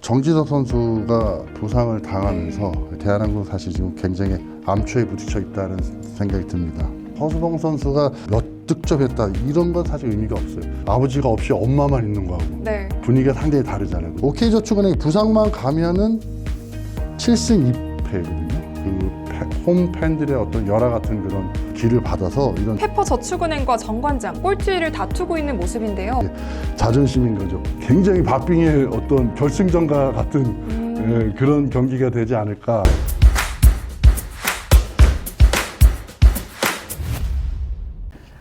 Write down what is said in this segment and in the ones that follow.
정지석 선수가 부상을 당하면서 대한항공 사실 지금 굉장히 암초에 부딪혀 있다는 생각이 듭니다. 허수봉 선수가 몇 득점했다 이런 건 사실 의미가 없어요. 아버지가 없이 엄마만 있는 거하고 네. 분위기가 상당히 다르잖아요. OK저축은행이 부상만 가면은 7승 2패거든요. 그 홈 팬들의 어떤 열화 같은 그런 기를 받아서 이런 페퍼저축은행과 정관장 꼴찌를 다투고 있는 모습인데요. 자존심인 거죠. 굉장히 박빙의 어떤 결승전과 같은 그런 경기가 되지 않을까.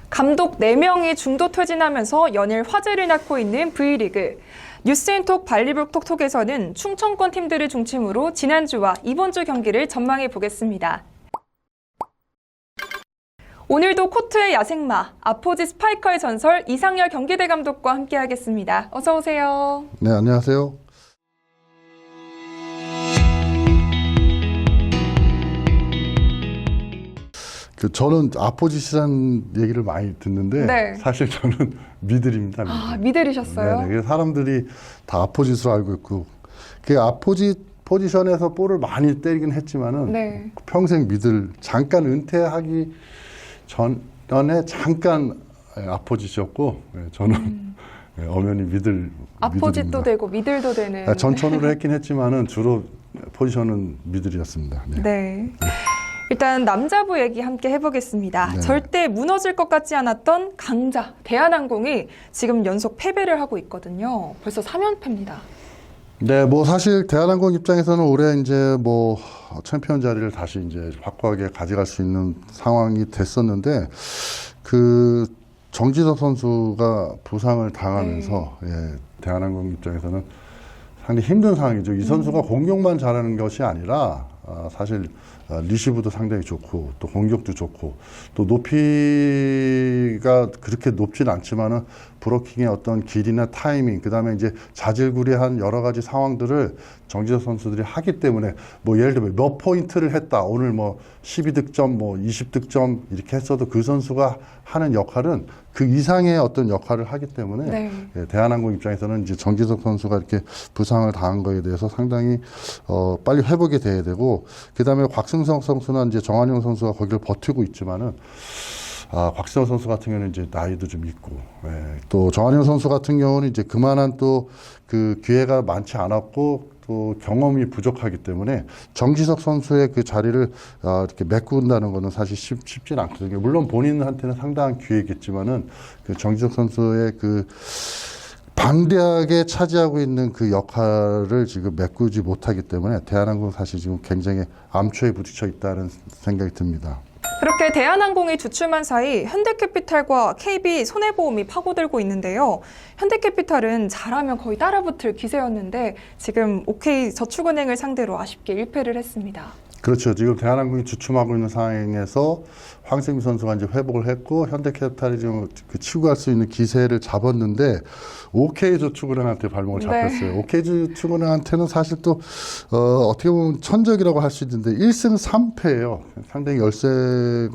감독 4명이 중도 퇴진하면서 연일 화제를 낳고 있는 V리그. 뉴스앤톡 발리북톡톡에서는 충청권 팀들을 중심으로 지난주와 이번 주 경기를 전망해 보겠습니다. 오늘도 코트의 야생마, 아포지 스파이커의 전설 이상열 경기대 감독과 함께하겠습니다. 어서 오세요. 네, 안녕하세요. 저는 아포지시라는 얘기를 많이 듣는데 네. 사실 저는 미들입니다. 아, 미들이셨어요? 네, 그래서 사람들이 다 아포짓으로 알고 있고 그 아포짓 포지션에서 볼을 많이 때리긴 했지만은 네. 평생 미들 잠깐 은퇴하기 전에 잠깐 아포짓이었고 저는 엄연히 미들 아포짓도 미들입니다. 되고 미들도 되는. 전천후로 했긴 했지만은 주로 포지션은 미들이었습니다. 네. 네. 일단 남자부 얘기 함께 해보겠습니다. 네. 절대 무너질 것 같지 않았던 강자 대한항공이 지금 연속 패배를 하고 있거든요. 벌써 3연패입니다. 네, 뭐 사실 대한항공 입장에서는 올해 이제 뭐 챔피언 자리를 다시 이제 확고하게 가져갈 수 있는 상황이 됐었는데 그 정지석 선수가 부상을 당하면서 대한항공 입장에서는 상당히 힘든 상황이죠. 이 선수가 공격만 잘하는 것이 아니라 사실 리시브도 상당히 좋고 또 공격도 좋고 또 높이가 그렇게 높지는 않지만은 브로킹의 어떤 길이나 타이밍 그다음에 이제 자질구레한 여러 가지 상황들을 정지석 선수들이 하기 때문에 뭐 예를 들면 몇 포인트를 했다 오늘 뭐 12득점 뭐 20득점 이렇게 했어도 그 선수가 하는 역할은 그 이상의 어떤 역할을 하기 때문에 네. 대한항공 입장에서는 이제 정지석 선수가 이렇게 부상을 당한 거에 대해서 상당히 빨리 회복이 돼야 되고 그다음에 곽승석 선수나 이제 정한용 선수가 거기를 버티고 있지만은 곽승석 선수 같은 경우는 이제 나이도 좀 있고 또 정한용 선수 같은 경우는 이제 그만한 또 그 기회가 많지 않았고 또 경험이 부족하기 때문에 정지석 선수의 그 자리를 이렇게 메꾼다는 거는 사실 쉽지는 않거든요. 물론 본인한테는 상당한 기회겠지만은 그 정지석 선수의 그 방대하게 차지하고 있는 그 역할을 지금 메꾸지 못하기 때문에 대한항공 사실 지금 굉장히 암초에 부딪혀 있다는 생각이 듭니다. 그렇게 대한항공이 주춤한 사이 현대캐피탈과 KB 손해보험이 파고들고 있는데요. 현대캐피탈은 잘하면 거의 따라붙을 기세였는데 지금 OK저축은행을 상대로 아쉽게 1패를 했습니다. 그렇죠. 지금 대한항공이 주춤하고 있는 상황에서 황세미 선수가 이제 회복을 했고 현대캐피탈이 지금 그 치고 갈 수 있는 기세를 잡았는데 OK저축은행한테 발목을 잡혔어요. 네. OK저축은행한테는 사실 또 어떻게 보면 천적이라고 할 수 있는데 1승 3패예요. 상당히 열세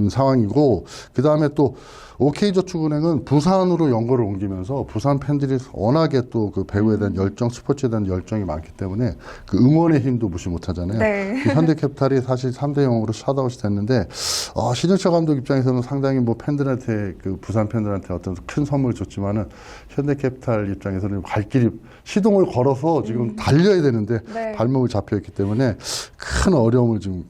상황이고 그 다음에 또 OK저축은행은 부산으로 연고를 옮기면서 부산 팬들이 워낙에 또 그 배구에 대한 열정, 스포츠에 대한 열정이 많기 때문에 그 응원의 힘도 무시 못하잖아요. 네. 그 현대캐피탈이 사실 3대0으로 셧아웃이 됐는데 신일철 감독 입장에서는 상당히 뭐 팬들한테 그 부산 팬들한테 어떤 큰 선물을 줬지만은 현대캐피탈 입장에서는 갈 길이 시동을 걸어서 지금 달려야 되는데 네. 발목을 잡혀있기 때문에 큰 어려움을 지금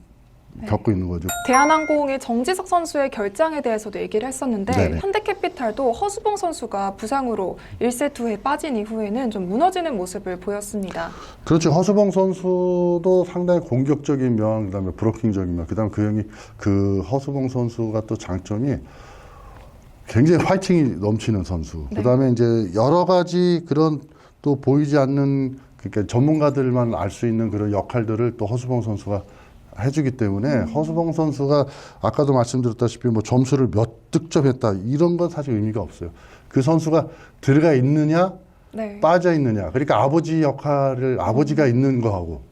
겪고 있는 거죠. 대한항공의 정지석 선수의 결장에 대해서도 얘기를 했었는데 네네. 현대캐피탈도 허수봉 선수가 부상으로 1세트 후에 빠진 이후에는 좀 무너지는 모습을 보였습니다. 그렇죠. 허수봉 선수도 상당히 공격적인 면, 그다음에 브로킹적인 면, 그다음에 그 허수봉 선수가 또 장점이 굉장히 화이팅이 넘치는 선수. 네. 그다음에 이제 여러 가지 그런 또 보이지 않는 그러니까 전문가들만 알 수 있는 그런 역할들을 또 허수봉 선수가 해주기 때문에 허수봉 선수가 아까도 말씀드렸다시피 뭐 점수를 몇 득점했다 이런 건 사실 의미가 없어요. 그 선수가 들어가 있느냐 네. 빠져 있느냐. 그러니까 아버지 역할을 아버지가 있는 거하고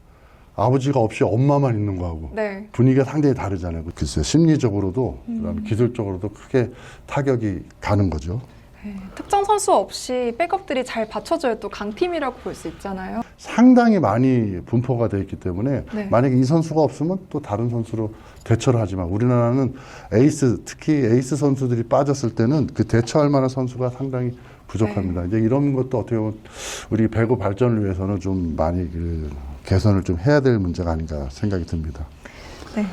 아버지가 없이 엄마만 있는 거하고 네. 분위기가 상당히 다르잖아요. 글쎄요. 심리적으로도 그다음에 기술적으로도 크게 타격이 가는 거죠. 네, 특정 선수 없이 백업들이 잘 받쳐줘야 또 강팀이라고 볼 수 있잖아요. 상당히 많이 분포가 되어 있기 때문에 네. 만약에 이 선수가 없으면 또 다른 선수로 대처를 하지만 우리나라는 에이스, 특히 에이스 선수들이 빠졌을 때는 그 대처할 만한 선수가 상당히 부족합니다. 네. 이제 이런 것도 어떻게 보면 우리 배구 발전을 위해서는 좀 많이 그 개선을 좀 해야 될 문제가 아닌가 생각이 듭니다. 네.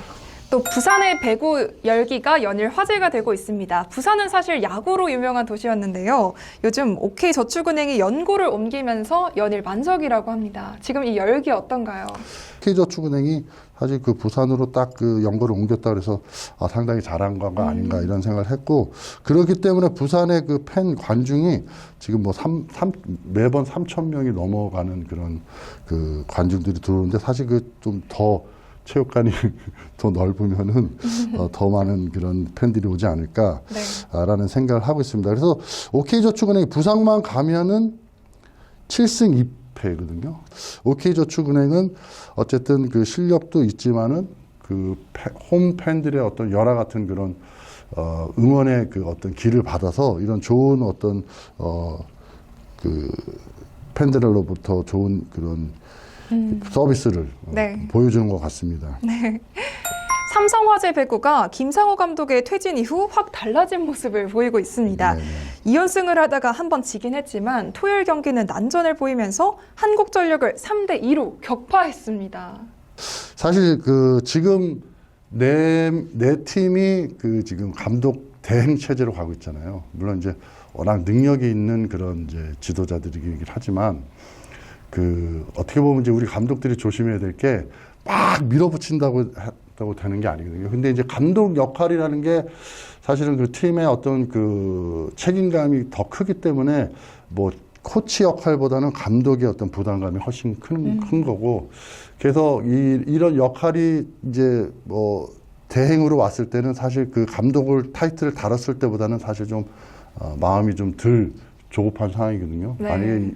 또 부산의 배구 열기가 연일 화제가 되고 있습니다. 부산은 사실 야구로 유명한 도시였는데요. 요즘 OK저축은행이 연고를 옮기면서 연일 만석이라고 합니다. 지금 이 열기 어떤가요? OK저축은행이 사실 그 부산으로 딱 그 연고를 옮겼다 그래서 상당히 잘한 건가 아닌가 이런 생각을 했고, 그렇기 때문에 부산의 그 팬 관중이 지금 뭐 매번 3,000명이 넘어가는 그런 그 관중들이 들어오는데, 사실 그 좀 더 체육관이 더 넓으면은 더 많은 그런 팬들이 오지 않을까라는 생각을 하고 있습니다. 그래서 OK저축은행이 부산만 가면은 7승 2패거든요. OK저축은행은 어쨌든 그 실력도 있지만은 그 홈 팬들의 어떤 열화 같은 그런 응원의 그 어떤 기를 받아서 이런 좋은 어떤 그 팬들로부터 좋은 그런 서비스를 네. 보여주는 것 같습니다. 네. 삼성화재 배구가 김상호 감독의 퇴진 이후 확 달라진 모습을 보이고 있습니다. 네네. 2연승을 하다가 한 번 지긴 했지만 토요일 경기는 난전을 보이면서 한국전력을 3대2로 격파했습니다. 사실 그 지금 내 팀이 그 지금 감독 대행 체제로 가고 있잖아요. 물론 이제 워낙 능력이 있는 그런 이제 지도자들이긴 하지만, 그 어떻게 보면 이제 우리 감독들이 조심해야 될 게 막 밀어붙인다고 되는 게 아니거든요. 근데 이제 감독 역할이라는 게 사실은 그 팀의 어떤 그 책임감이 더 크기 때문에 뭐 코치 역할보다는 감독의 어떤 부담감이 훨씬 큰 거고, 그래서 이런 역할이 이제 뭐 대행으로 왔을 때는 사실 그 감독을 타이틀을 달았을 때보다는 사실 좀 마음이 좀 덜 조급한 상황이거든요. 네. 만약에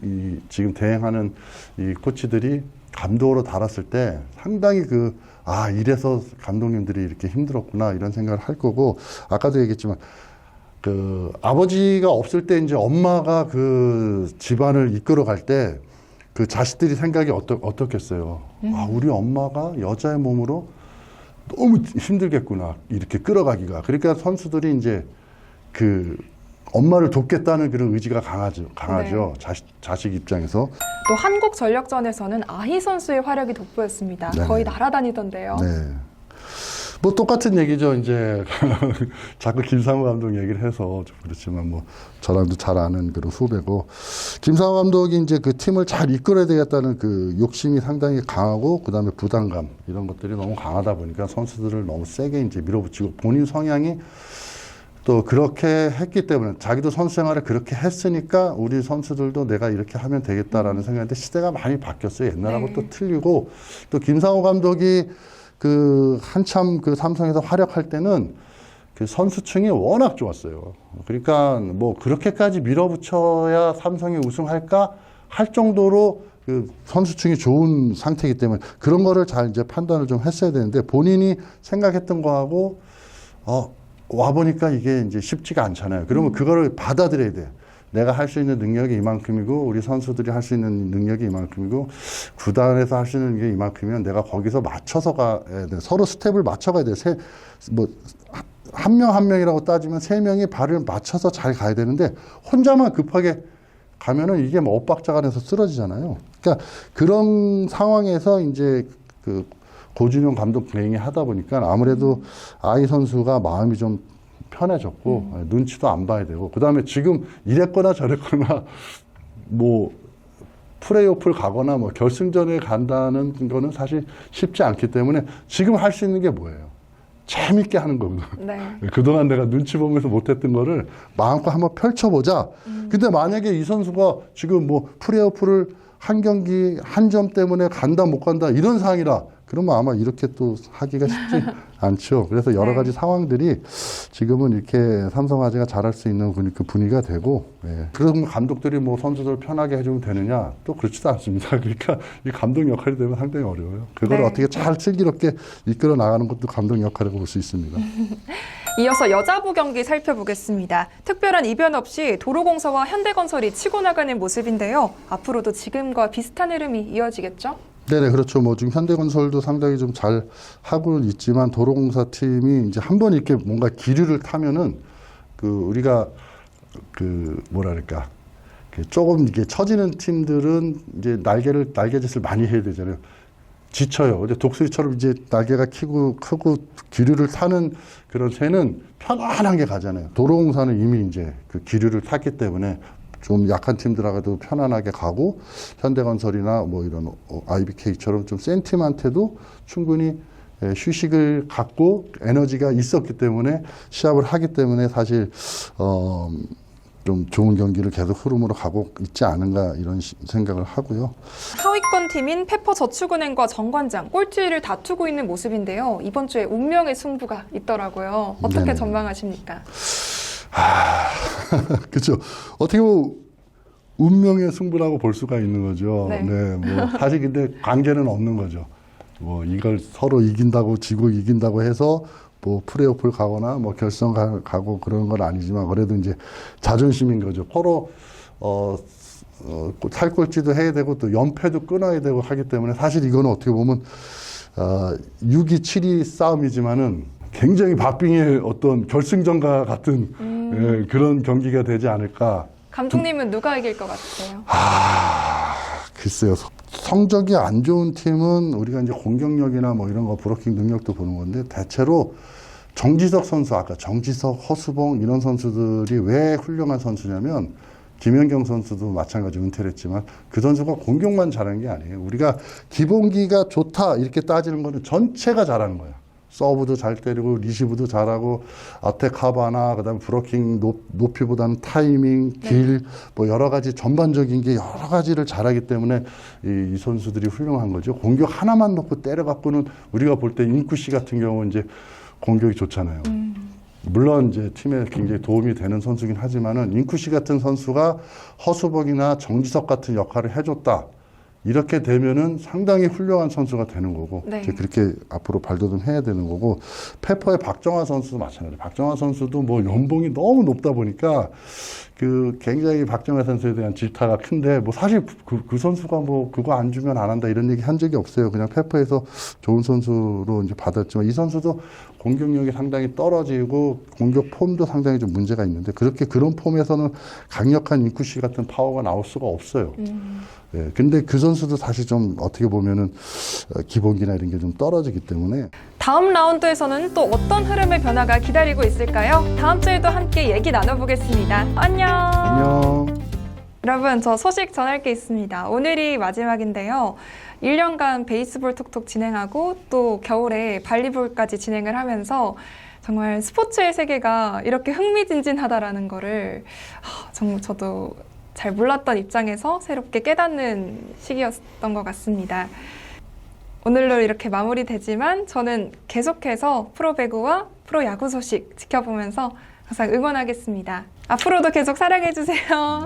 지금 대행하는 이 코치들이 감독으로 달았을 때 상당히 이래서 감독님들이 이렇게 힘들었구나 이런 생각을 할 거고, 아까도 얘기했지만 그 아버지가 없을 때 이제 엄마가 그 집안을 이끌어 갈 때 그 자식들이 생각이 어떻겠어요. 우리 엄마가 여자의 몸으로 너무 힘들겠구나 이렇게 끌어가기가. 그러니까 선수들이 이제 그 엄마를 돕겠다는 그런 의지가 강하죠. 네. 자식 입장에서. 또 한국전력전에서는 아희 선수의 활약이 돋보였습니다. 네. 거의 날아다니던데요. 네. 뭐 똑같은 얘기죠. 이제 자꾸 김상우 감독 얘기를 해서 좀 그렇지만 뭐 저랑도 잘 아는 그런 후배고, 김상우 감독이 이제 그 팀을 잘 이끌어야 되겠다는 그 욕심이 상당히 강하고, 그다음에 부담감 이런 것들이 너무 강하다 보니까 선수들을 너무 세게 이제 밀어붙이고, 본인 성향이 또 그렇게 했기 때문에 자기도 선수 생활을 그렇게 했으니까 우리 선수들도 내가 이렇게 하면 되겠다라는 생각인데, 시대가 많이 바뀌었어요. 옛날하고 네. 또 틀리고, 또 김상호 감독이 그 한참 그 삼성에서 활약할 때는 그 선수층이 워낙 좋았어요. 그러니까 뭐 그렇게까지 밀어붙여야 삼성이 우승할까 할 정도로 그 선수층이 좋은 상태이기 때문에 그런 거를 잘 이제 판단을 좀 했어야 되는데, 본인이 생각했던 거하고 와보니까 이게 이제 쉽지가 않잖아요. 그러면 그거를 받아들여야 돼. 내가 할 수 있는 능력이 이만큼이고, 우리 선수들이 할 수 있는 능력이 이만큼이고, 구단에서 할 수 있는 게 이만큼이면 내가 거기서 맞춰서 가야 돼. 서로 스텝을 맞춰가야 돼. 한 명 한 명이라고 따지면 세 명이 발을 맞춰서 잘 가야 되는데, 혼자만 급하게 가면은 이게 뭐 엇박자가 돼서 쓰러지잖아요. 그러니까 그런 상황에서 이제 그 고준영 감독 대행이 하다 보니까 아무래도 아이 선수가 마음이 좀 편해졌고, 눈치도 안 봐야 되고, 그 다음에 지금 이랬거나 저랬거나 뭐 플레이오프를 가거나 뭐 결승전에 간다는 거는 사실 쉽지 않기 때문에 지금 할 수 있는 게 뭐예요? 재밌게 하는 거거든요. 네. 그동안 내가 눈치 보면서 못했던 거를 마음껏 한번 펼쳐보자. 근데 만약에 이 선수가 지금 뭐 플레이오프를 한 경기 한 점 때문에 간다 못 간다 이런 상황이라, 그러면 아마 이렇게 또 하기가 쉽지 않죠. 그래서 여러 가지 상황들이 지금은 이렇게 삼성화재가 잘할 수 있는 그 분위기가 되고, 그런 감독들이 뭐 선수들 편하게 해주면 되느냐? 또 그렇지도 않습니다. 그러니까 이 감독 역할이 되면 상당히 어려워요. 그걸 네. 어떻게 잘 슬기롭게 이끌어 나가는 것도 감독 역할이라고 볼 수 있습니다. 이어서 여자부 경기 살펴보겠습니다. 특별한 이변 없이 도로공사와 현대건설이 치고 나가는 모습인데요. 앞으로도 지금과 비슷한 흐름이 이어지겠죠? 네네, 그렇죠. 뭐 지금 현대건설도 상당히 좀 잘 하고는 있지만 도로공사 팀이 이제 한번 이렇게 뭔가 기류를 타면은 우리가 뭐랄까 조금 이게 처지는 팀들은 이제 날개짓을 많이 해야 되잖아요. 지쳐요. 근데 독수리처럼 이제 날개가 크고 기류를 타는 그런 새는 편안하게 가잖아요. 도로공사는 이미 이제 그 기류를 탔기 때문에 좀 약한 팀들하고도 편안하게 가고, 현대건설이나 뭐 이런 IBK처럼 좀 센 팀한테도 충분히 휴식을 갖고 에너지가 있었기 때문에 시합을 하기 때문에 사실 좀 좋은 경기를 계속 흐름으로 가고 있지 않은가 이런 생각을 하고요. 하위권 팀인 페퍼저축은행과 정관장 꼴찌를 다투고 있는 모습인데요. 이번 주에 운명의 승부가 있더라고요. 어떻게 네네. 전망하십니까? 그렇죠. 어떻게 보면 운명의 승부라고 볼 수가 있는 거죠. 네. 뭐 사실 근데 관계는 없는 거죠. 뭐 이걸 서로 이긴다고 지고 이긴다고 해서 뭐 플레이오프를 가거나 뭐 결승 가고 그런 건 아니지만 그래도 이제 자존심인 거죠. 서로 탈꼴찌도 해야 되고 또 연패도 끊어야 되고 하기 때문에 사실 이거는 어떻게 보면 6위, 7위 싸움이지만은 굉장히 박빙의 어떤 결승전과 같은 그런 경기가 되지 않을까. 감독님은 누가 이길 것 같으세요? 글쎄요. 성적이 안 좋은 팀은 우리가 이제 공격력이나 뭐 이런 거 브로킹 능력도 보는 건데 대체로 정지석 선수, 아까 정지석, 허수봉 이런 선수들이 왜 훌륭한 선수냐면 김연경 선수도 마찬가지로 은퇴를 했지만 그 선수가 공격만 잘하는 게 아니에요. 우리가 기본기가 좋다 이렇게 따지는 거는 전체가 잘하는 거야. 서브도 잘 때리고 리시브도 잘하고 어택 커버나 그다음에 브로킹 높이보다는 타이밍, 길, 뭐 여러 가지 전반적인 게 여러 가지를 잘하기 때문에 이 선수들이 훌륭한 거죠. 공격 하나만 놓고 때려갖고는 우리가 볼 때 인쿠 씨 같은 경우는 이제 공격이 좋잖아요. 물론 이제 팀에 굉장히 도움이 되는 선수긴 하지만은 인쿠 씨 같은 선수가 허수벅이나 정지석 같은 역할을 해줬다. 이렇게 되면은 상당히 훌륭한 선수가 되는 거고, 네. 이제 그렇게 앞으로 발돋움해야 되는 거고, 페퍼의 박정화 선수도 마찬가지예요. 박정화 선수도 뭐 연봉이 너무 높다 보니까 굉장히 박정화 선수에 대한 질타가 큰데, 뭐 사실 그 선수가 뭐 그거 안 주면 안 한다 이런 얘기 한 적이 없어요. 그냥 페퍼에서 좋은 선수로 이제 받았지만 이 선수도 공격력이 상당히 떨어지고 공격 폼도 상당히 좀 문제가 있는데 그런 폼에서는 강력한 인쿠시 같은 파워가 나올 수가 없어요. 예, 근데 그 선수도 사실 좀 어떻게 보면은 기본기나 이런 게 좀 떨어지기 때문에. 다음 라운드에서는 또 어떤 흐름의 변화가 기다리고 있을까요? 다음 주에도 함께 얘기 나눠보겠습니다. 안녕. 안녕. 여러분, 저 소식 전할 게 있습니다. 오늘이 마지막인데요. 1년간 베이스볼 톡톡 진행하고 또 겨울에 발리볼까지 진행을 하면서 정말 스포츠의 세계가 이렇게 흥미진진하다라는 거를 정말 저도 잘 몰랐던 입장에서 새롭게 깨닫는 시기였던 것 같습니다. 오늘로 이렇게 마무리되지만 저는 계속해서 프로배구와 프로야구 소식 지켜보면서 항상 응원하겠습니다. 앞으로도 계속 사랑해주세요.